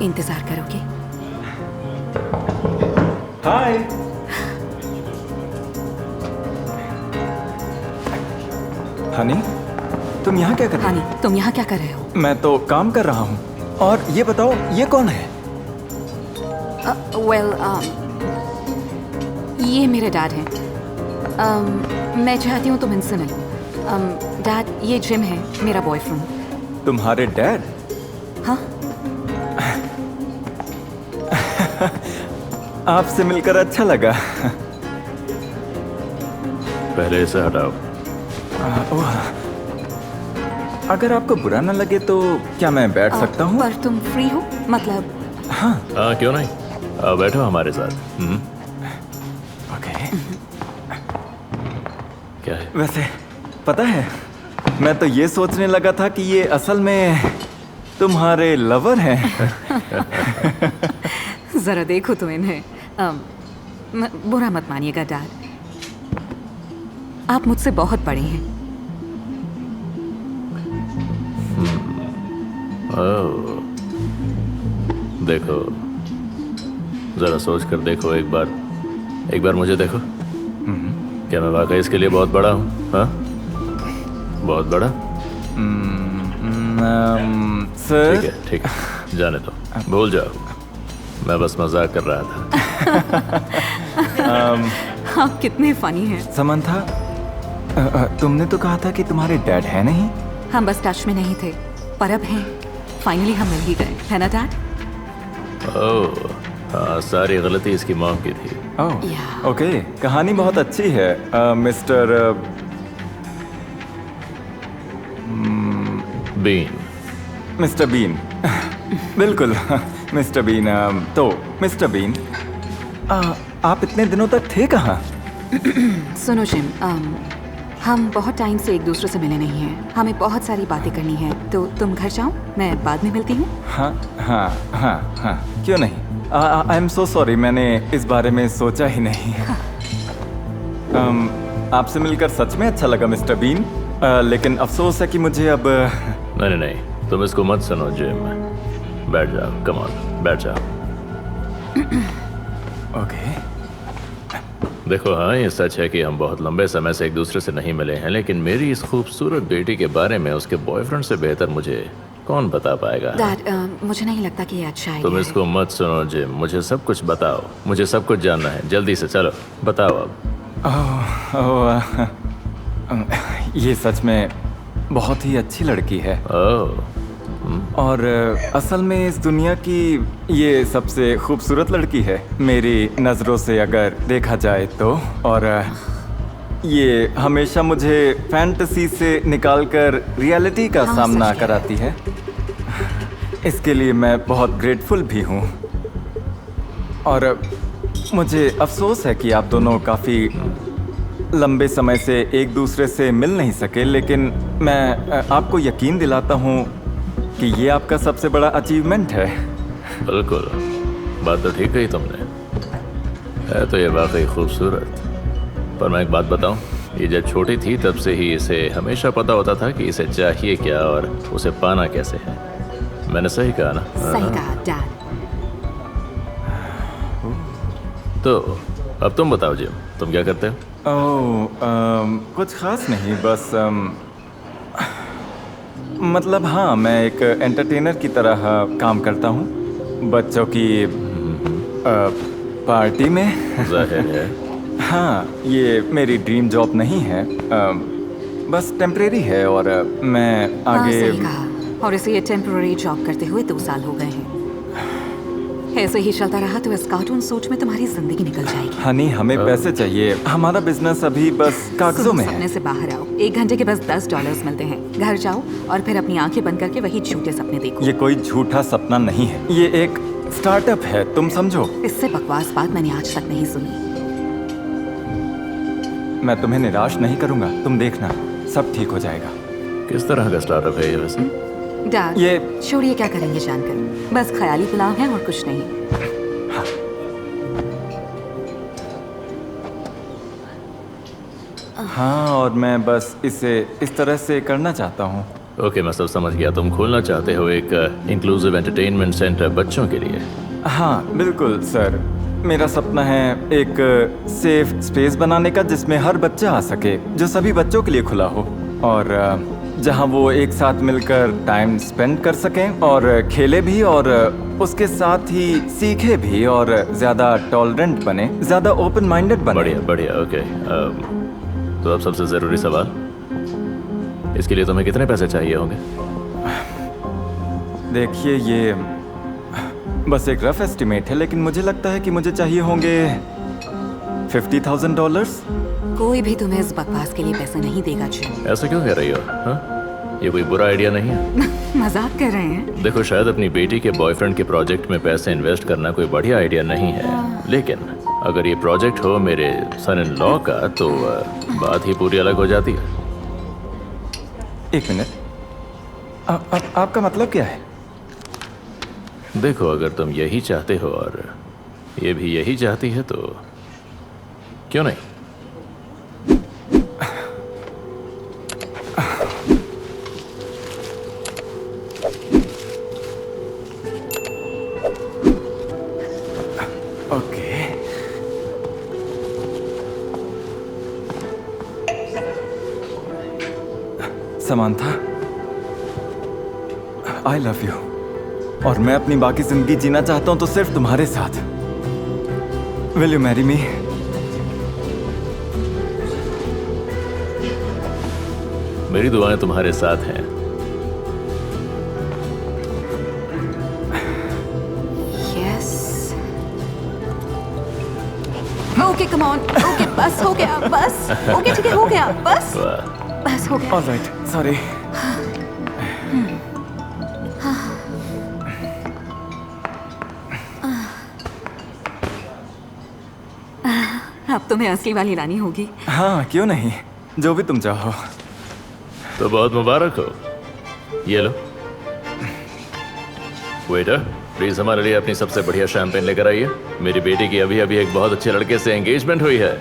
इंतजार करोगे? हाय। हनी, तुम यहाँ क्या कर रही हो? हनी, तुम यहाँ क्या कर रहे हो? मैं तो काम कर रहा हूँ। और ये बताओ, ये कौन है? वेल, ये मेरे डैड हैं। मैं चाहती हूँ तुम इनसे मिलो। डैड, ये जिम है, मेरा बॉयफ्रेंड। तुम्हारे डैड? हाँ। आपसे मिलकर अच्छा लगा। पहले इसे हटाओ। अगर आपको बुरा न लगे तो क्या मैं बैठ सकता हूँ? पर तुम फ्री हो? मतलब? हाँ, क्यों नहीं। बैठो हमारे साथ। ओके। क्या है? वैसे पता है, मैं तो ये सोचने लगा था कि ये असल में तुम्हारे लवर हैं। जरा देखो तो इन्हें। बुरा मत मानिएगा डैड, आप मुझसे बहुत बड़े हैं। ओह, देखो, जरा सोच कर देखो एक बार मुझे देखो। क्या मैं वाकई इसके लिए बहुत बड़ा हूँ? हाँ, बहुत बड़ा। सर, ठीक है, जाने दो, भूल जाओ। मैं बस मजाक कर रहा था। आप कितने फनी हैं। समंथा, तुमने तो कहा था कि तुम्हारे डैड है नहीं? हम बस टच में नहीं थे, पर अब हैं। फाइनली हम मिल ही गए, है ना डैड? ओह, हाँ, सारी गलती इसकी मॉम की थी। ओह, ओके, कहानी बहुत अच्छी है, मिस्टर बीन। Mister Bean. बिल्कुल, मिस्टर बीन। तो मिस्टर बीन, आप इतने दिनों तक थे कहाँ? सुनो जिम, हम बहुत टाइम से एक दूसरे से मिले नहीं हैं। हमें बहुत सारी बातें करनी है, तो तुम घर जाओ, मैं बाद में मिलती हूँ। हाँ हाँ हाँ हाँ, क्यों नहीं। आई एम सो सॉरी, मैंने इस बारे में सोचा ही नहीं। आपसे मिलकर सच में अच्छा लगा मिस्टर बीन, लेकिन अफसोस है कि मुझे अब नहीं, तुम इसको मत सुनो जिम। बैठ जाओ, कम ऑन, बैठ जाओ। ओके। देखो, हाँ, ये सच है कि हम बहुत लंबे समय से एक दूसरे से नहीं मिले हैं, लेकिन मेरी इस खूबसूरत बेटी के बारे में उसके बॉयफ्रेंड से बेहतर मुझे कौन बता पाएगा? डैड, मुझे नहीं लगता कि ये अच्छा है। तुम इसको मत सुनो जिम, मुझे सब कुछ बताओ, मुझे सब कुछ जानना है, जल्दी से चलो बताओ अब। ये सच में बहुत ही अच्छी लड़की है। और असल में इस दुनिया की ये सबसे खूबसूरत लड़की है मेरी नज़रों से अगर देखा जाए तो। और ये हमेशा मुझे फैंटेसी से निकालकर रियलिटी का सामना कराती है। इसके लिए मैं बहुत ग्रेटफुल भी हूँ। और मुझे अफसोस है कि आप दोनों काफ़ी लंबे समय से एक दूसरे से मिल नहीं सके, लेकिन मैं आपको यकीन दिलाता हूँ कि ये आपका सबसे बड़ा अचीवमेंट है। बिल्कुल, बात तो ठीक कही तुमने। है तो ये वाकई खूबसूरत। पर मैं एक बात बताऊं, ये जब छोटी थी तब से ही इसे हमेशा पता होता था कि इसे चाहिए क्या और उसे पाना कैसे है। मैंने सही कहा ना? सही कहा डैड। तो अब तुम बताओ जिम, तुम क्या करते हो? कुछ खास नहीं, बस मतलब हाँ, मैं एक एंटरटेनर की तरह काम करता हूँ बच्चों की पार्टी में। जाहिर है। हाँ, ये मेरी ड्रीम जॉब नहीं है, बस टेम्परेरी है। और मैं आगे सही कहा। और इसे ये टेम्पररी जॉब करते हुए 2 साल हो गए हैं। ऐसे ही चलता रहा तो इस कार्टून सूट में तुम्हारी जिंदगी निकल जाएगी। हनी, हमें पैसे चाहिए, हमारा बिजनेस अभी बस कागजों में है। सपने से बाहर आओ, 1 घंटे के बस $10 मिलते हैं। घर जाओ और फिर अपनी आंखें बंद करके वही झूठे सपने देखो। ये कोई झूठा सपना नहीं है, ये एक स्टार्टअप है, तुम समझो। इससे बकवास बात मैंने आज तक नहीं सुनी। मैं तुम्हें निराश नहीं करूंगा, तुम देखना, सब ठीक हो जाएगा। किस तरह का स्टार्टअप है ये वैसे? डैड, ये छोड़िए, क्या करेंगे जानकर, बस ख्याली पुलाव है और कुछ नहीं। हाँ, और मैं बस इसे इस तरह से करना चाहता हूँ। ओके, मैं सब समझ गया। तुम खोलना चाहते हो एक इंक्लूसिव एंटरटेनमेंट सेंटर बच्चों के लिए। हाँ बिल्कुल सर, मेरा सपना है एक सेफ स्पेस बनाने का जिसमें हर बच्चा आ सके, जो सभी बच्चों के लिए खुला हो और जहाँ वो एक साथ मिलकर टाइम स्पेंड कर सकें और खेले भी और उसके साथ ही सीखे भी और ज़्यादा टॉलरेंट बने, ज़्यादा ओपन माइंडेड बने। बढ़िया बढ़िया, ओके। तो अब सबसे ज़रूरी सवाल, इसके लिए तुम्हें कितने पैसे चाहिए होंगे? देखिए ये बस एक रफ एस्टिमेट है, लेकिन मुझे लगता है कि मुझे चाहिए होंगे $50,000। कोई भी तुम्हें इस बकवास के लिए पैसे नहीं देगा जिम। ऐसा क्यों कह रही हो? हाँ, ये कोई बुरा आइडिया नहीं है। मजाक कर रहे हैं? देखो, शायद अपनी बेटी के बॉयफ्रेंड के प्रोजेक्ट में पैसे इन्वेस्ट करना कोई बढ़िया आइडिया नहीं है, लेकिन अगर ये प्रोजेक्ट हो मेरे सन इन लॉ का तो बात ही पूरी अलग हो जाती है। एक मिनट, आपका मतलब क्या है? देखो, अगर तुम यही चाहते हो और ये भी यही चाहती है तो क्यों नहीं? Okay, Samantha, I love you और मैं अपनी बाकी जिंदगी जीना चाहता हूं तो सिर्फ तुम्हारे साथ। Will you marry me? मेरी दुआएं तुम्हारे साथ हैं। Yes. Okay come on, okay बस हो गया, बस ओके ठीक है, हो गया, बस वाह, बस हो गया। Alright, sorry. अब तुम्हें असली वाली लानी होगी। हाँ क्यों नहीं, जो भी तुम चाहो। तो बहुत मुबारक हो। ये लो। वेटर, प्लीज हमारे लिए अपनी सबसे बढ़िया शैंपेन लेकर आइए। मेरी बेटी की अभी अभी एक बहुत अच्छे लड़के से एंगेजमेंट हुई है।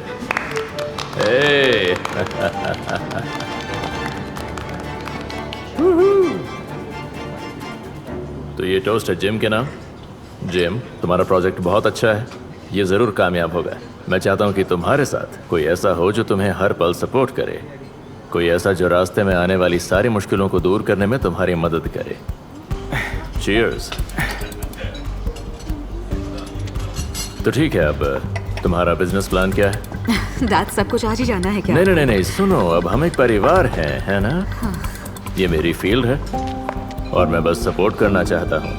तो ये टोस्ट है जिम के नाम। जिम, तुम्हारा प्रोजेक्ट बहुत अच्छा है, ये ज़रूर कामयाब होगा। मैं चाहता हूँ कि तुम्हारे साथ कोई ऐसा हो जो तुम्हें हर पल सपोर्ट करे, कोई ऐसा जो रास्ते में आने वाली सारी मुश्किलों को दूर करने में तुम्हारी मदद करे। चीयर्स। तो ठीक है, अब तुम्हारा बिजनेस प्लान क्या है? दाद सब कुछ आज ही जाना है क्या? नहीं नहीं नहीं, सुनो, अब हम एक परिवार हैं, है ना? ये मेरी फील्ड है और मैं बस सपोर्ट करना चाहता हूँ।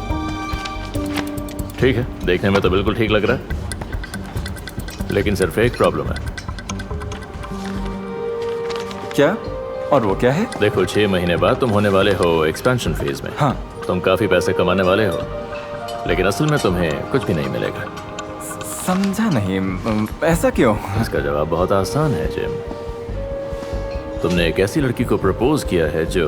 ठीक है, देखने में तो बिल्कुल ठीक लग रहा है, लेकिन सिर्फ एक प्रॉब्लम है। क्या? और वो क्या है? देखो, 6 महीने बाद तुम होने वाले हो एक्सपेंशन फेज में। हाँ। तुम काफी पैसे कमाने वाले हो, लेकिन असल में तुम्हें कुछ भी नहीं मिलेगा। समझा नहीं, ऐसा क्यों? इसका जवाब बहुत आसान है जिम। तुमने एक ऐसी लड़की को प्रपोज किया है जो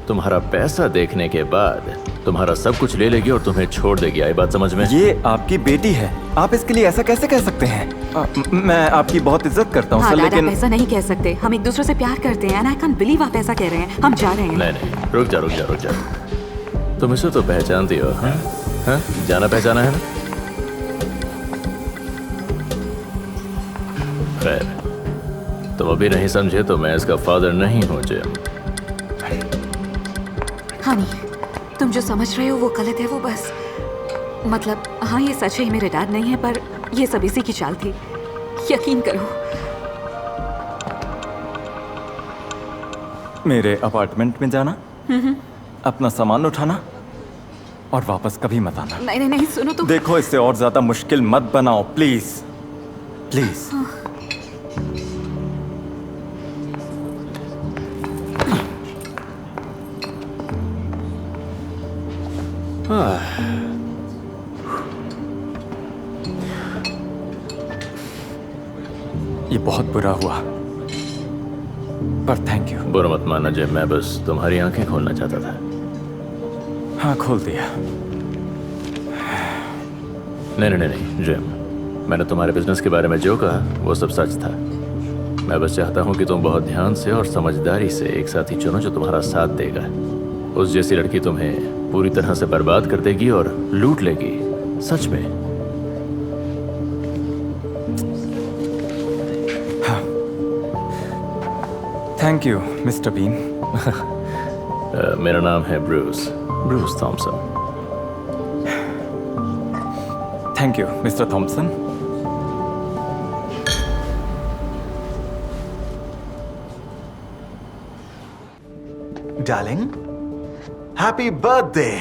तुम्हारा पैसा देखने के बाद तुम्हारा सब कुछ ले लेगी और तुम्हें छोड़ देगी। आई बात समझ में? ये आपकी बेटी है, आप इसके लिए ऐसा कैसे कह सकते हैं? मैं आपकी बहुत इज्जत करता हूँ हाँ, सर, लेकिन लेकिन ऐसा नहीं कह सकते। हम एक दूसरे से प्यार करते हैं। आई कांट बिलीव आप ऐसा कह रहे हैं। हम जा रहे हैं। नहीं नहीं, रुक जा रुक जा रुक जा। तुम इसे तो पहचानती हो, हाँ? हाँ? जाना पहचाना है ना? खैर, तुम अभी नहीं समझे तो मैं इसका फादर नहीं हूँ जिम। हनी, तुम जो समझ रहे हो वो गलत है। वो बस मतलब, हाँ ये सच है, ये मेरे डैड नहीं है, पर ये सब इसी की चाल थी। यकीन करो। मेरे अपार्टमेंट में जाना, अपना सामान उठाना और वापस कभी मत आना। नहीं नहीं नहीं, सुनो तो। देखो, इससे और ज्यादा मुश्किल मत बनाओ प्लीज, प्लीज। ये बहुत बुरा हुआ, पर थैंक यू। बुरा मत मानना जिम, मैं बस तुम्हारी आंखें खोलना चाहता था। हाँ, खोल दिया। नहीं नहीं नहीं नहीं जिम, मैंने तुम्हारे बिजनेस के बारे में जो कहा वो सब सच था। मैं बस चाहता हूँ कि तुम बहुत ध्यान से और समझदारी से एक साथी चुनो जो तुम्हारा साथ देगा। उस जैसी लड़की तुम्हें पूरी तरह से बर्बाद कर देगी और लूट लेगी, सच में। Thank you mister Bean. मेरा नाम है Bruce Thomson. Thank you mister Thomson. Darling, happy birthday.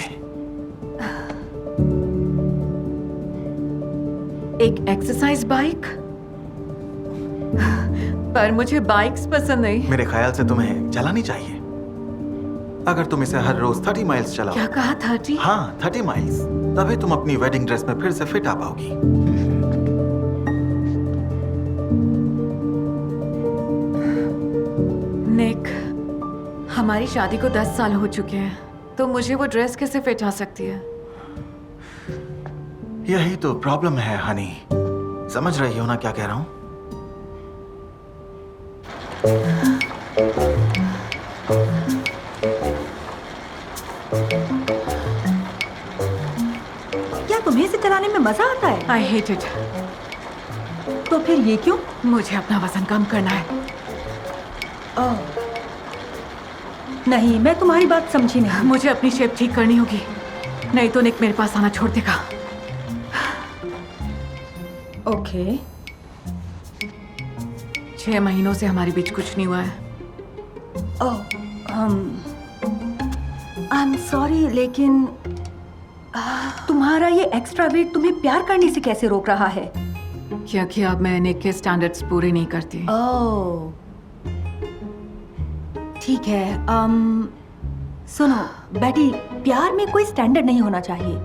एक एक्सरसाइज बाइक? पर मुझे बाइक्स पसंद नहीं। मेरे ख्याल से तुम्हें चलानी चाहिए। अगर तुम इसे हर रोज 30 माइल्स चलाओ। क्या कहा 30? हाँ, 30 माइल्स। तभी तुम अपनी वेडिंग ड्रेस में फिर से फिट आ पाओगी। निक, हमारी शादी को 10 साल हो चुके हैं, तो मुझे वो ड्रेस कैसे फिट आ सकती है? यही तो प्रॉब्लम है हनी। समझ रही हो ना क्या कह रहा हूँ? क्या तुम्हें इसे चलाने में मजा आता है? I hate it. तो फिर ये क्यों? मुझे अपना वजन कम करना है। ओह, नहीं, मैं तुम्हारी बात समझी नहीं। मुझे अपनी शेप ठीक करनी होगी, नहीं तो निक मेरे पास आना छोड़ देगा। ओके। 6 महीनों से हमारे बीच कुछ नहीं हुआ है। ओह, आई एम सॉरी, लेकिन तुम्हारा ये एक्स्ट्रा वेट तुम्हें प्यार करने से कैसे रोक रहा है? क्योंकि अब मैं निक के स्टैंडर्ड्स पूरे नहीं करती। ओह, ठीक है। सुनो बेटी, प्यार में कोई स्टैंडर्ड नहीं होना चाहिए।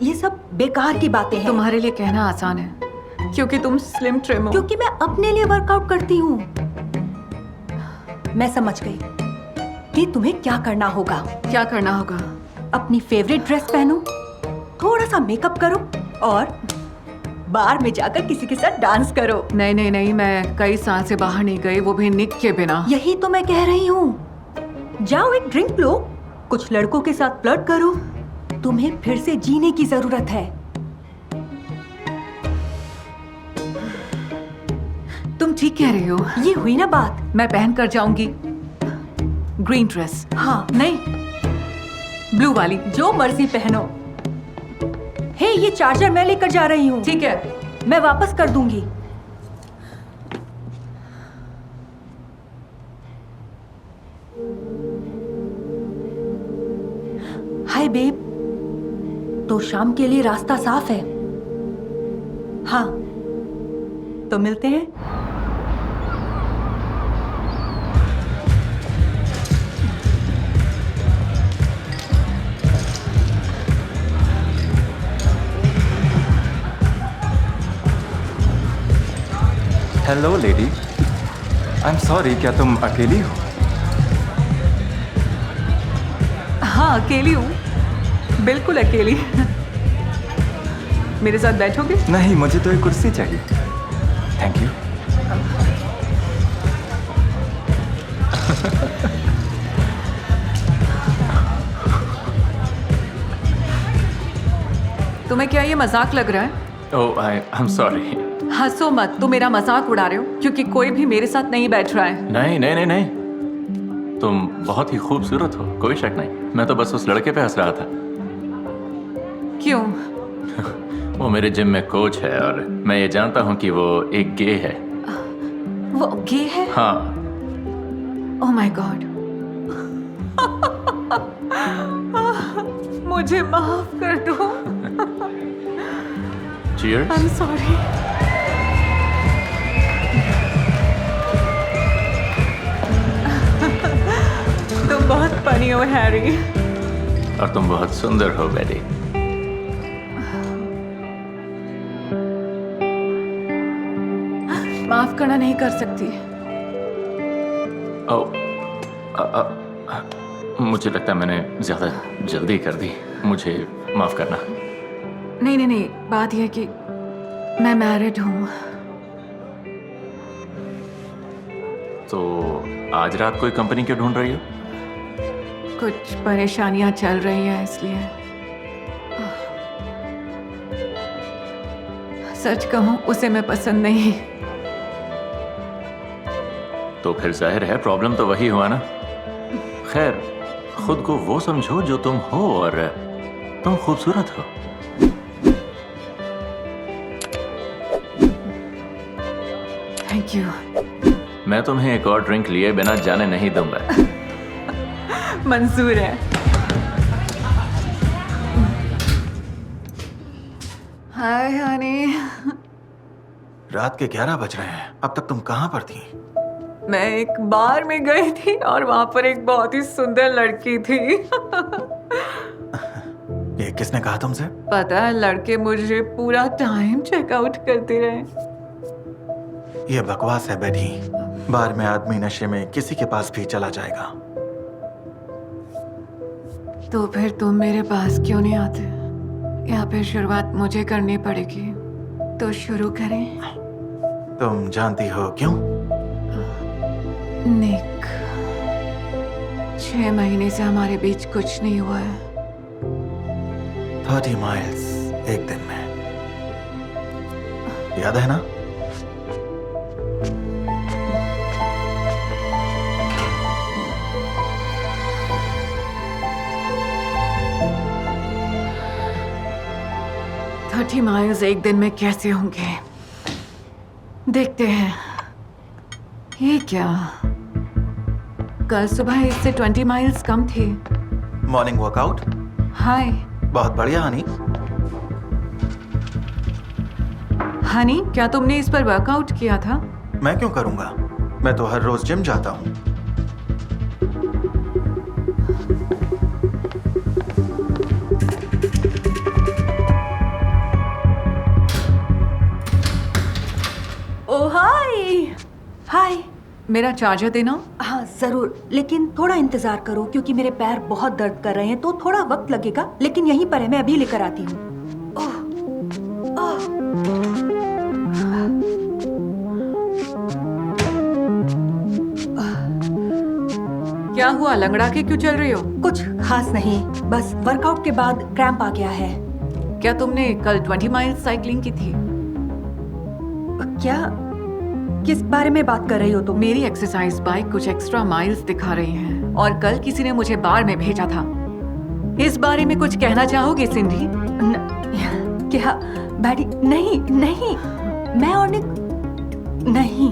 ये सब बेकार की बातें हैं। तुम्हारे लिए कहना आसान है क्योंकि तुम स्लिम ट्रिम हो। क्योंकि मैं अपने लिए वर्कआउट करती हूँ। मैं समझ गई कि तुम्हें क्या करना होगा। क्या करना होगा? अपनी फेवरेट ड्रेस पहनो, थोड़ा सा मेकअप करो और बार में जाकर किसी के साथ डांस करो। नहीं नहीं नहीं, मैं कई साल से बाहर नहीं गई, वो भी निक के बिना। यही तो मैं कह रही हूँ। जाओ एक ड्रिंक लो, कुछ लड़कों के साथ फ्लर्ट करो। तुम्हें फिर से जीने की जरूरत है। तुम ठीक कह रही हो। ये हुई ना बात। मैं पहन कर जाऊंगी ग्रीन ड्रेस। हाँ, नहीं, ब्लू वाली। जो मर्जी पहनो। हे, ये चार्जर मैं लेकर जा रही हूँ। ठीक है, मैं वापस कर दूंगी। हाय बेब, तो शाम के लिए रास्ता साफ है? हाँ, तो मिलते हैं। Hello lady, I am sorry, क्या तुम अकेली हो? हाँ अकेली हूँ, बिल्कुल अकेली। मेरे साथ बैठोगे? नहीं, मुझे तो एक कुर्सी चाहिए। Thank you. तुम्हें क्या ये मजाक लग रहा है? ओह, आई एम सॉरी। हंसो मत, तुम मेरा मजाक उड़ा रहे हो क्योंकि कोई भी मेरे साथ नहीं बैठ रहा है। नहीं नहीं नहीं नहीं, तुम बहुत ही खूबसूरत हो, कोई शक नहीं। मैं तो बस उस लड़के पे हंस रहा था। क्यों? वो मेरे जिम में कोच है और मैं ये जानता हूँ कि वो एक गे है। वो गे है? हाँ। Oh my God. मुझे माफ कर दो। Cheers. I am sorry. तुम बहुत फनी हो हैरी। और तुम बहुत सुंदर हो बेटी। माफ करना नहीं कर सकती। मुझे लगता है मैंने ज्यादा जल्दी कर दी, मुझे माफ करना। नहीं नहीं नहीं, बात यह है कि मैं मैरिड हूँ। तो आज रात कोई कंपनी क्यों ढूंढ रही हो? कुछ परेशानियां चल रही हैं इसलिए। सच कहूं उसे मैं पसंद नहीं। तो फिर जाहिर है प्रॉब्लम तो वही हुआ ना। खैर, खुद को वो समझो जो तुम हो और तुम खूबसूरत हो। Thank you. मैं तुम्हें एक और ड्रिंक लिए बिना जाने नहीं दूंगा। मंजूर है। हाय हनी। रात के 11 बज रहे हैं, अब तक तुम कहाँ पर थी? मैं एक बार में गई थी और वहां पर एक बहुत ही सुंदर लड़की थी। ये किसने कहा तुमसे? पता है, लड़के मुझे पूरा टाइम चेकआउट करते रहे। ये बकवास है बेटी। बार में आदमी नशे में किसी के पास भी चला जाएगा। तो फिर तुम मेरे पास क्यों नहीं आते? या फिर शुरुआत मुझे करनी पड़ेगी? तो शुरू करें। तुम जानती हो क्यों? निक, 6 महीने से हमारे बीच कुछ नहीं हुआ है। 30 माइल्स एक दिन में, याद है ना? थर्टी माइल्स एक दिन में कैसे होंगे? देखते हैं। ये क्या? कल सुबह इससे 20 माइल्स कम थे। Morning workout? हाय बहुत बढ़िया हनी। हनी, क्या तुमने इस पर वर्कआउट किया था? मैं क्यों करूंगा? मैं तो हर रोज जिम जाता हूँ। ओ हाय। हाय। मेरा चार्जर देना। हाँ जरूर, लेकिन थोड़ा इंतजार करो क्योंकि मेरे पैर बहुत दर्द कर रहे हैं, तो थोड़ा वक्त लगेगा, लेकिन यहीं पर है, मैं अभी लेकर आती हूँ। क्या हुआ? लंगड़ा के क्यों चल रही हो? कुछ खास नहीं, बस वर्कआउट के बाद क्रैम्प आ गया है। क्या तुमने कल 20 माइल्स साइकिलिंग की थी? क्या? किस बारे में बात कर रही हो तुम? मेरी एक्सरसाइज बाइक कुछ एक्स्ट्रा माइल्स दिखा रही है और कल किसी ने मुझे बार में भेजा था। इस बारे में कुछ कहना चाहोगे सिंधी? क्या बैडी? नहीं नहीं, मैं और निक नहीं,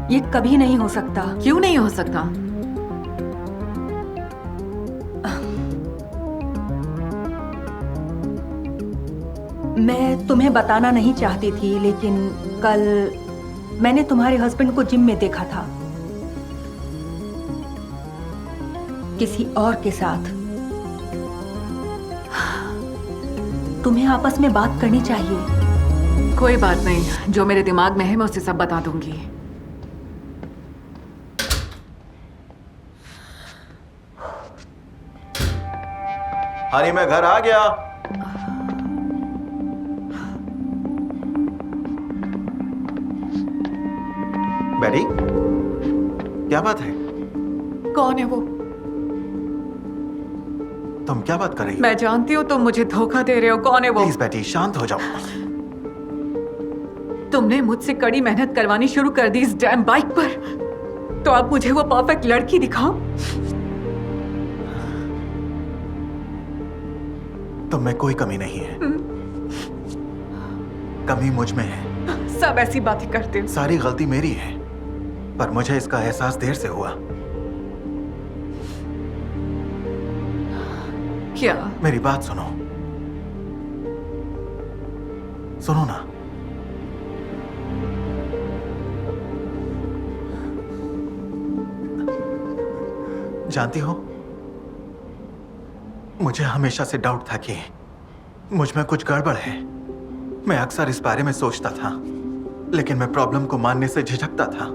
ये कभी नहीं हो सकता। क्यों नहीं हो सकता? मैं तुम्हें बताना नहीं चाहती थी, लेकिन कल मैंने तुम्हारे हस्बैंड को जिम में देखा था किसी और के साथ। तुम्हें आपस में बात करनी चाहिए। कोई बात नहीं, जो मेरे दिमाग में है मैं उसे सब बता दूंगी। हनी, मैं घर आ गया। बेटी, क्या बात है? कौन है वो? तुम क्या बात कर रही हो? मैं जानती हूँ तुम मुझे धोखा दे रहे हो। कौन है वो? प्लीज बेटी, शांत हो जाओ। तुमने मुझसे कड़ी मेहनत करवानी शुरू कर दी इस डैम बाइक पर, तो अब मुझे वो परफेक्ट लड़की दिखाओ। तुम में कोई कमी नहीं है। कमी मुझ में है। सब ऐसी बातें करते हो। सारी गलती मेरी है, पर मुझे इसका एहसास देर से हुआ। क्या? मेरी बात सुनो। सुनो ना। जानती हो, मुझे हमेशा से डाउट था कि मुझ में कुछ गड़बड़ है। मैं अक्सर इस बारे में सोचता था, लेकिन मैं प्रॉब्लम को मानने से झिझकता था।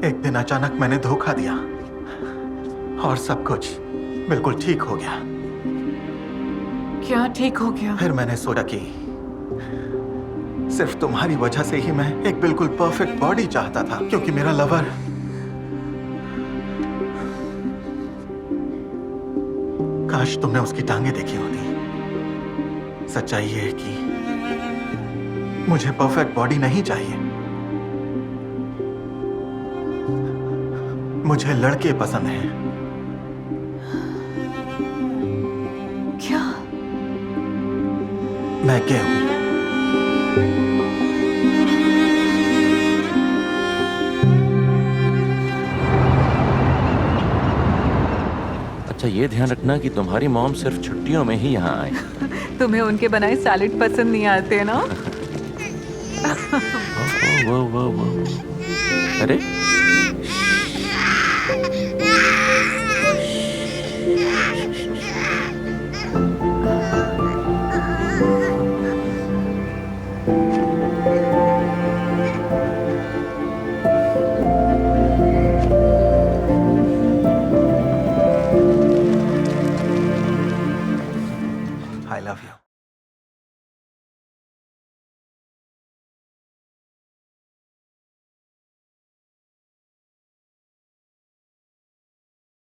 एक दिन अचानक मैंने धोखा दिया और सब कुछ बिल्कुल ठीक हो गया। क्या ठीक हो गया? फिर मैंने सोचा कि सिर्फ तुम्हारी वजह से ही मैं एक बिल्कुल परफेक्ट बॉडी चाहता था, क्योंकि मेरा लवर काश तुमने उसकी टांगे देखी होती। सच्चाई ये है कि मुझे परफेक्ट बॉडी नहीं चाहिए, मुझे लड़के पसंद हैं। क्या? मैं गे हूं। अच्छा, ये ध्यान रखना कि तुम्हारी मॉम सिर्फ छुट्टियों में ही यहाँ आए। तुम्हें उनके बनाए सैलेड पसंद नहीं आते ना? वो अरे I love you.